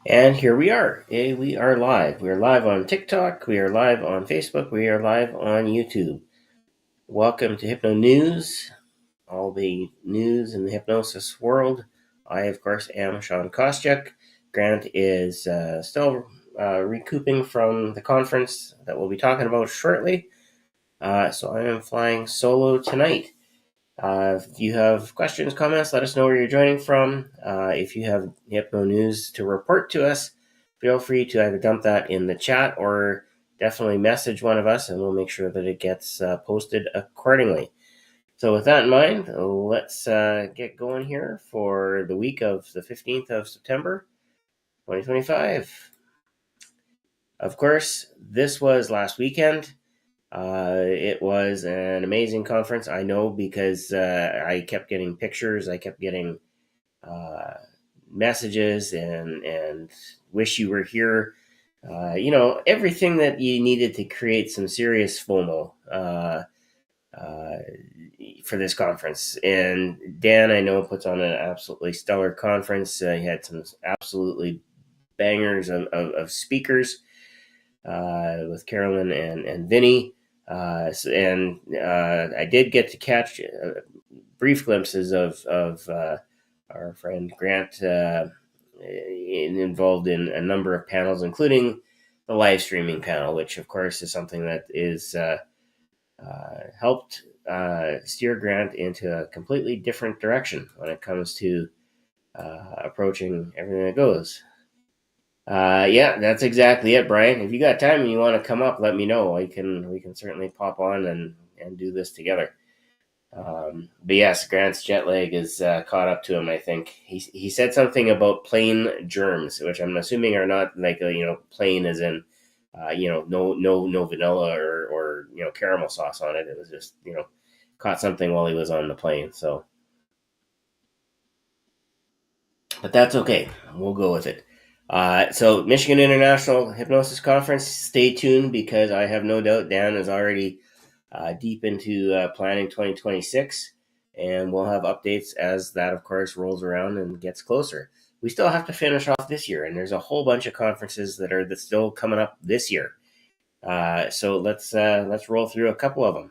And here we are. We are live. We are live on TikTok. We are live on Facebook. We are live on YouTube. Welcome to Hypno News, all the news in the hypnosis world. I, of course, am Sean Kostyuk. Grant is still recouping from the conference that we'll be talking about shortly. So I am flying solo tonight. If you have questions, comments, let us know where you're joining from. If you have Hypno News to report to us, feel free to either dump that in the chat or definitely message one of us and we'll make sure that it gets posted accordingly. So with that in mind, let's get going here for the week of the 15th of September, 2025. Of course, this was last weekend. It was an amazing conference. I know because I kept getting pictures, I kept getting messages, and wish you were here. Everything that you needed to create some serious FOMO for this conference. And Dan, I know, puts on an absolutely stellar conference. He had some absolutely bangers of speakers with Carolyn and Vinny. I did get to catch brief glimpses of our friend Grant involved in a number of panels, including the live streaming panel, which of course is something that is helped steer Grant into a completely different direction when it comes to approaching everything that goes. Yeah, that's exactly it, Brian. If you got time and you want to come up, let me know. We can certainly pop on and do this together. But yes, Grant's jet lag is caught up to him. I think he said something about plain germs, which I'm assuming are not like plain as in no vanilla or caramel sauce on it. It was just caught something while he was on the plane. So, but that's okay. We'll go with it. So Michigan International Hypnosis Conference. Stay tuned because I have no doubt Dan is already deep into planning 2026, and we'll have updates as that, of course, rolls around and gets closer. We still have to finish off this year, and there's a whole bunch of conferences that's still coming up this year. So let's roll through a couple of them.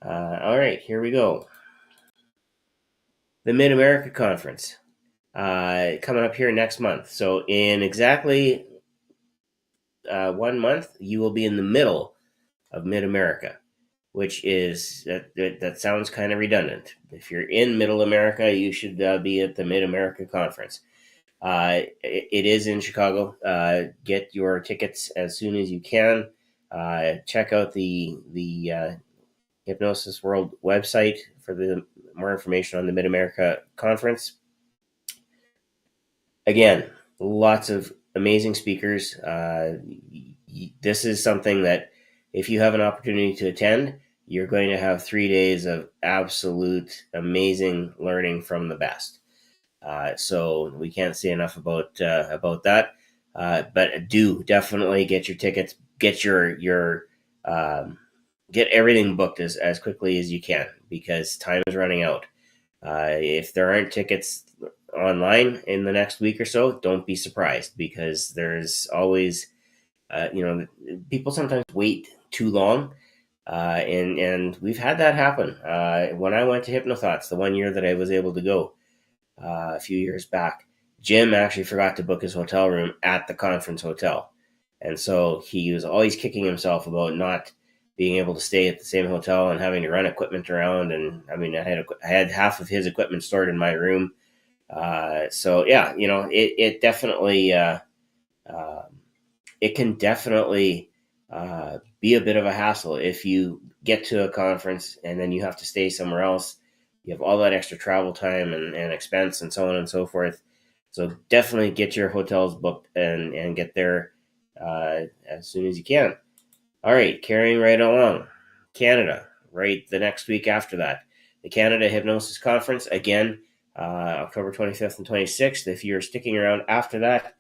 All right, here we go. The Mid America Conference coming up here next month. So in exactly 1 month, you will be in the middle of Mid America, which is that sounds kind of redundant. If you're in Middle America, you should be at the Mid America Conference. It is in Chicago. Get your tickets as soon as you can. Check out the Hypnosis World website for the more information on the Mid America Conference. Again, lots of amazing speakers. This is something that if you have an opportunity to attend, you're going to have 3 days of absolute amazing learning from the best. So we can't say enough about that. But do definitely get your tickets, get your get everything booked as quickly as you can because time is running out. If there aren't tickets online in the next week or so, don't be surprised because there's always, people sometimes wait too long. And we've had that happen. When I went to Hypnothoughts, the 1 year that I was able to go a few years back, Jim actually forgot to book his hotel room at the conference hotel. And so he was always kicking himself about not being able to stay at the same hotel and having to run equipment around. And I mean, I had half of his equipment stored in my room. So yeah, it definitely, it can definitely be a bit of a hassle if you get to a conference and then you have to stay somewhere else. You have all that extra travel time and expense and so on and so forth. So definitely get your hotels booked and get there as soon as you can. All right, carrying right along. Canada, right the next week after that. The Canada Hypnosis Conference, again, October 25th and 26th. If you're sticking around after that,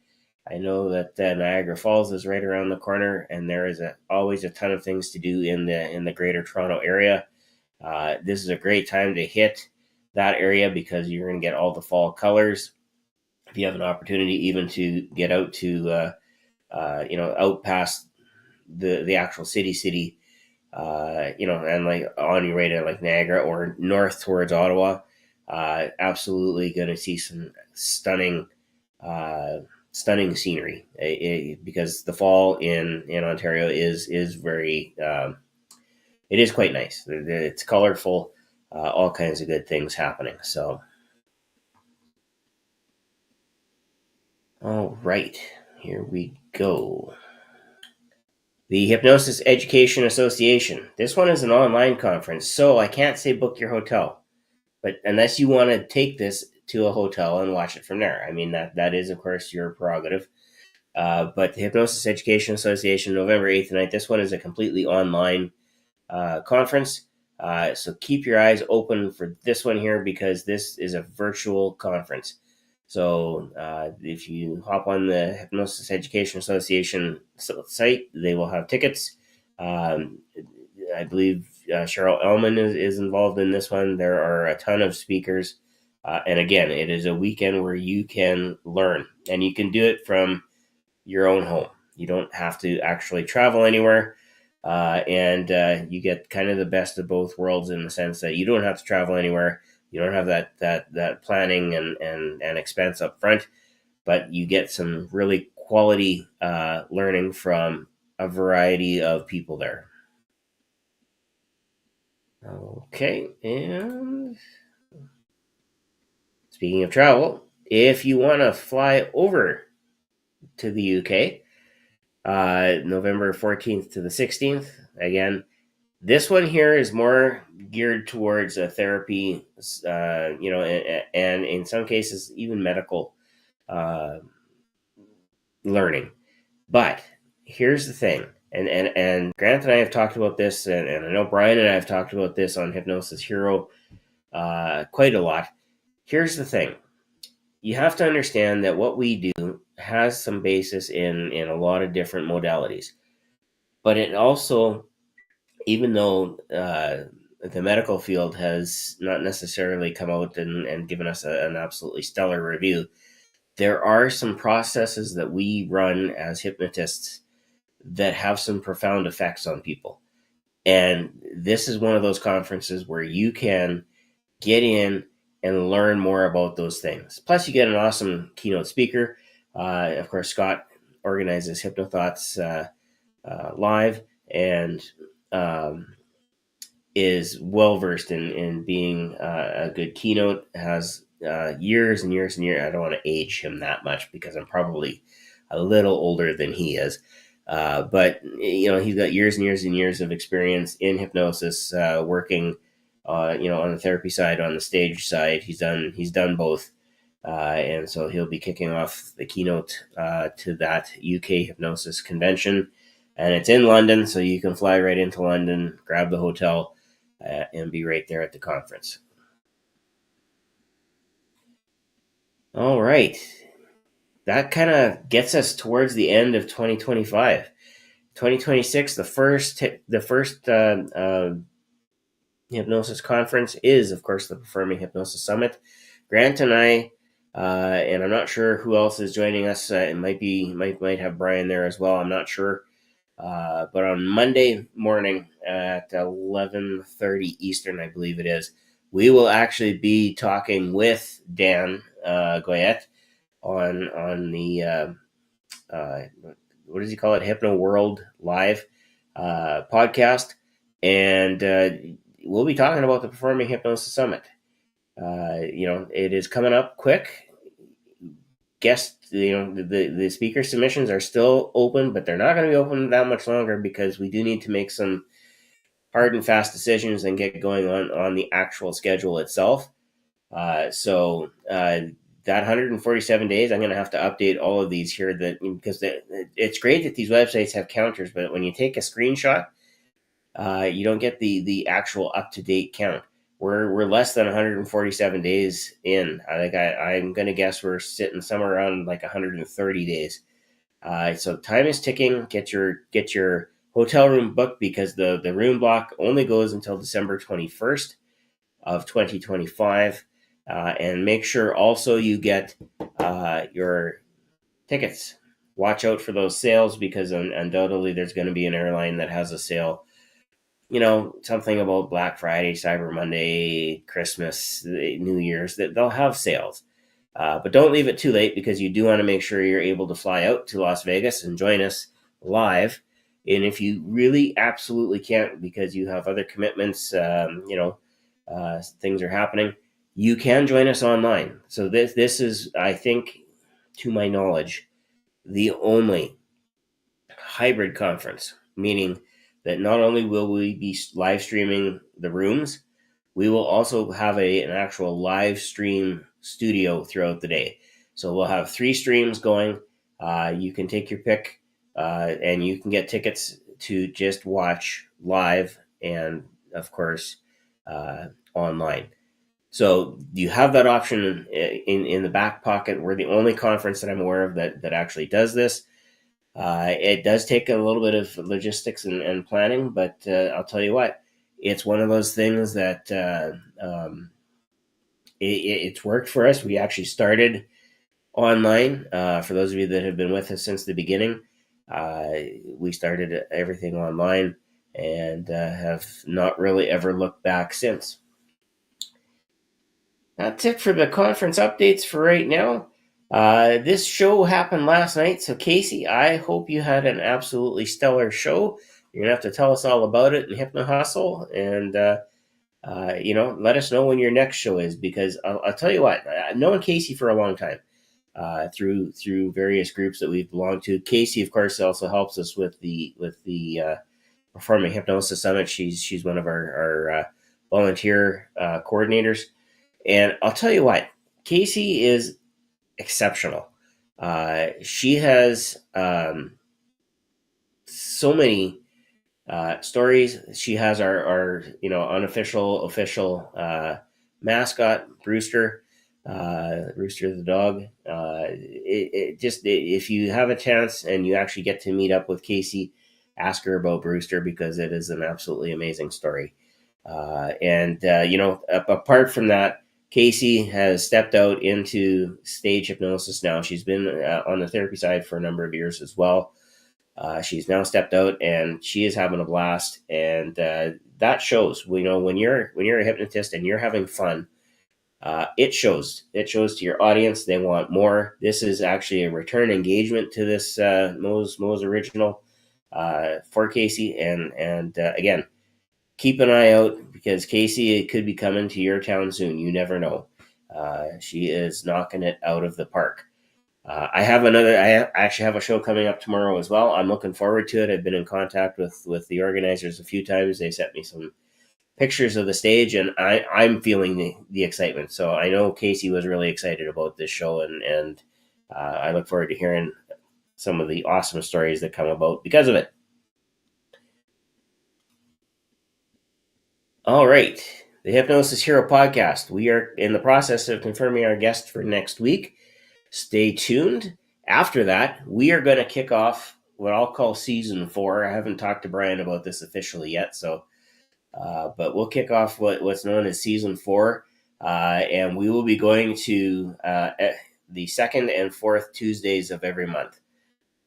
I know that Niagara Falls is right around the corner, and there is always a ton of things to do in the Greater Toronto area. This is a great time to hit that area because you're going to get all the fall colors. if you have an opportunity even to get out to out past the actual city, and like on your way to like Niagara or north towards Ottawa, absolutely going to see some stunning scenery. Because the fall in Ontario is very it is quite nice. It's colorful, all kinds of good things happening. So, all right, here we go. The Hypnosis Education Association. This one is an online conference, so I can't say book your hotel, but unless you want to take this to a hotel and watch it from there. I mean, that is, of course, your prerogative. But the Hypnosis Education Association, November 8th and 9th, this one is a completely online conference. So keep your eyes open for this one here, because this is a virtual conference. So if you hop on the Hypnosis Education Association site, they will have tickets. I believe Cheryl Ellman is involved in this one. There are a ton of speakers. And again, it is a weekend where you can learn, and you can do it from your own home. You don't have to actually travel anywhere. And you get kind of the best of both worlds, in the sense that you don't have to travel anywhere. You don't have that planning and expense up front, but you get some really quality learning from a variety of people there. Okay, and speaking of travel, if you want to fly over to the UK, November 14th to the 16th, again, this one here is more geared towards a therapy, and in some cases, even medical learning. But here's the thing, and Grant and I have talked about this, and I know Brian and I have talked about this on Hypnosis Hero quite a lot. Here's the thing. You have to understand that what we do has some basis in a lot of different modalities. But it also, even though the medical field has not necessarily come out and given us an absolutely stellar review, there are some processes that we run as hypnotists that have some profound effects on people. And this is one of those conferences where you can get in and learn more about those things. Plus, you get an awesome keynote speaker. Of course, Scott organizes HypnoThoughts live, and is well versed in being a good keynote. Has years and years and years. I don't want to age him that much, because I'm probably a little older than he is. But he's got years and years and years of experience in hypnosis, working on the therapy side, on the stage side. He's done both. And so he'll be kicking off the keynote to that UK hypnosis convention. And it's in London, so you can fly right into London, grab the hotel, and be right there at the conference. All right. That kind of gets us towards the end of 2025. 2026, the first hypnosis conference is, of course, the Performing Hypnosis Summit. Grant and I, and I'm not sure who else is joining us. It might have Brian there as well. I'm not sure. But on Monday morning at 11:30 Eastern, I believe it is, we will actually be talking with Dan Goyette on the what does he call it? Hypno World Live podcast, and we'll be talking about the Performing Hypnosis Summit. It is coming up quick. The speaker submissions are still open, but they're not going to be open that much longer, because we do need to make some hard and fast decisions and get going on the actual schedule itself. So that 147 days, I'm going to have to update all of these here, because it's great that these websites have counters, but when you take a screenshot, you don't get the actual up-to-date count. We're less than 147 days in. I'm going to guess we're sitting somewhere around like 130 days. So time is ticking. Get your hotel room booked, because the room block only goes until December 21st of 2025. And make sure also you get your tickets. Watch out for those sales, because undoubtedly there's going to be an airline that has a sale. Something about Black Friday, Cyber Monday, Christmas, New Year's, that they'll have sales. But don't leave it too late, because you do want to make sure you're able to fly out to Las Vegas and join us live. And if you really absolutely can't, because you have other commitments, things are happening, you can join us online. So this is, I think, to my knowledge, the only hybrid conference, meaning that not only will we be live streaming the rooms, we will also have an actual live stream studio throughout the day. So we'll have 3 streams going. You can take your pick, and you can get tickets to just watch live and, of course, online. So you have that option in the back pocket. We're the only conference that I'm aware of that actually does this. It does take a little bit of logistics and planning, but I'll tell you what, it's one of those things that it's worked for us. We actually started online. For those of you that have been with us since the beginning, we started everything online and have not really ever looked back since. That's it for the conference updates for right now. This show happened last night, so Casey, I hope you had an absolutely stellar show. You're going to have to tell us all about it in Hypno Hustle, and let us know when your next show is, because I'll tell you what, I've known Casey for a long time, through various groups that we've belonged to. Casey, of course, also helps us with the Performing Hypnosis Summit. She's one of our volunteer coordinators. And I'll tell you what, Casey is exceptional. She has so many stories. She has our unofficial, official mascot, Brewster, Brewster the dog. If you have a chance and you actually get to meet up with Casey, ask her about Brewster, because it is an absolutely amazing story. Apart from that, Casey has stepped out into stage hypnosis now. She's been on the therapy side for a number of years as well. She's now stepped out, and she is having a blast, and that shows. When you're a hypnotist and you're having fun, it shows. It shows to your audience. They want more. This is actually a return engagement to this Mo's original for Casey, and again, keep an eye out, because Casey could be coming to your town soon. You never know. She is knocking it out of the park. I actually have a show coming up tomorrow as well. I'm looking forward to it. I've been in contact with the organizers a few times. They sent me some pictures of the stage, and I'm feeling the excitement. So I know Casey was really excited about this show, and I look forward to hearing some of the awesome stories that come about because of it. All right. The Hypnosis Hero podcast. We are in the process of confirming our guest for next week. Stay tuned. After that, we are going to kick off what I'll call season 4. I haven't talked to Brian about this officially yet, but we'll kick off what's known as season 4, and we will be going to the second and fourth Tuesdays of every month.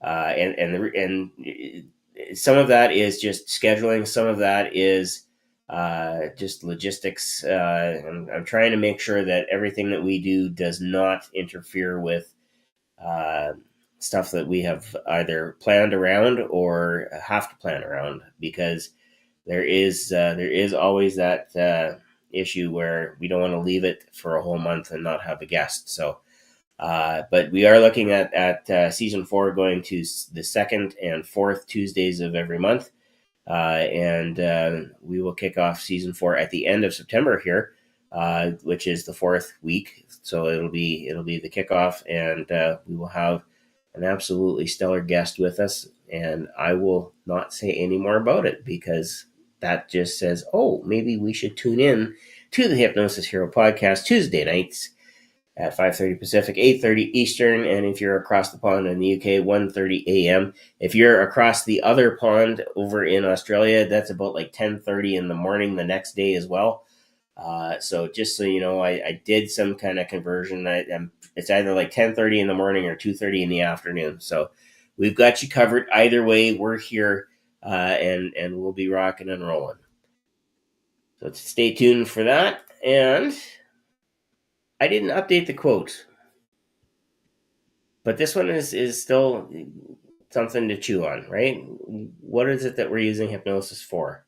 And some of that is just scheduling. Some of that is just logistics. I'm trying to make sure that everything that we do does not interfere with stuff that we have either planned around or have to plan around, because there is always that issue where we don't want to leave it for a whole month and not have a guest. So, but we are looking at season 4 going to the second and fourth Tuesdays of every month. And we will kick off season 4 at the end of September here, which is the 4th week. So it'll be the kickoff, and we will have an absolutely stellar guest with us. And I will not say any more about it, because that just says, oh, maybe we should tune in to the Hypnosis Hero podcast Tuesday nights at 5:30 Pacific, 8:30 Eastern, and if you're across the pond in the UK, 1:30 a.m. If you're across the other pond over in Australia, that's about like 10:30 in the morning the next day as well. So just so you know, I did some kind of conversion. It's either like 10:30 in the morning or 2:30 in the afternoon. So we've got you covered. Either way, we're here, and we'll be rocking and rolling. So stay tuned for that. And I didn't update the quote, but this one is still something to chew on, right? What is it that we're using hypnosis for?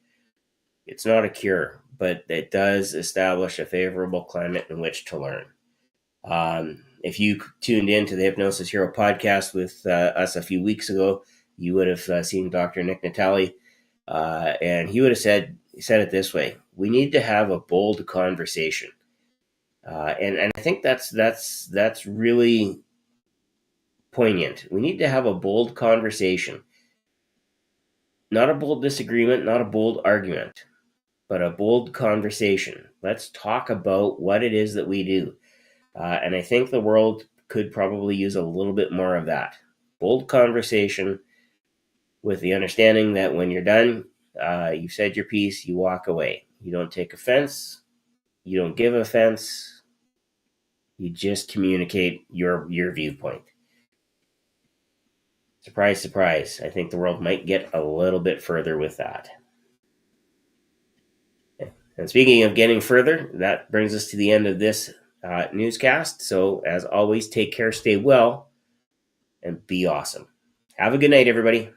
It's not a cure, but it does establish a favorable climate in which to learn. If you tuned in to the Hypnosis Hero podcast with us a few weeks ago, you would have seen Dr. Nick Natali, and he would have said it this way: we need to have a bold conversation, and I think that's really poignant. We need to have a bold conversation, not a bold disagreement, not a bold argument, but a bold conversation. Let's talk about what it is that we do. And I think the world could probably use a little bit more of that. Bold conversation with the understanding that when you're done, you've said your piece, you walk away. You don't take offense. You don't give offense. You just communicate your viewpoint. Surprise, surprise. I think the world might get a little bit further with that. And speaking of getting further, that brings us to the end of this newscast. So, as always, take care, stay well, and be awesome. Have a good night, everybody.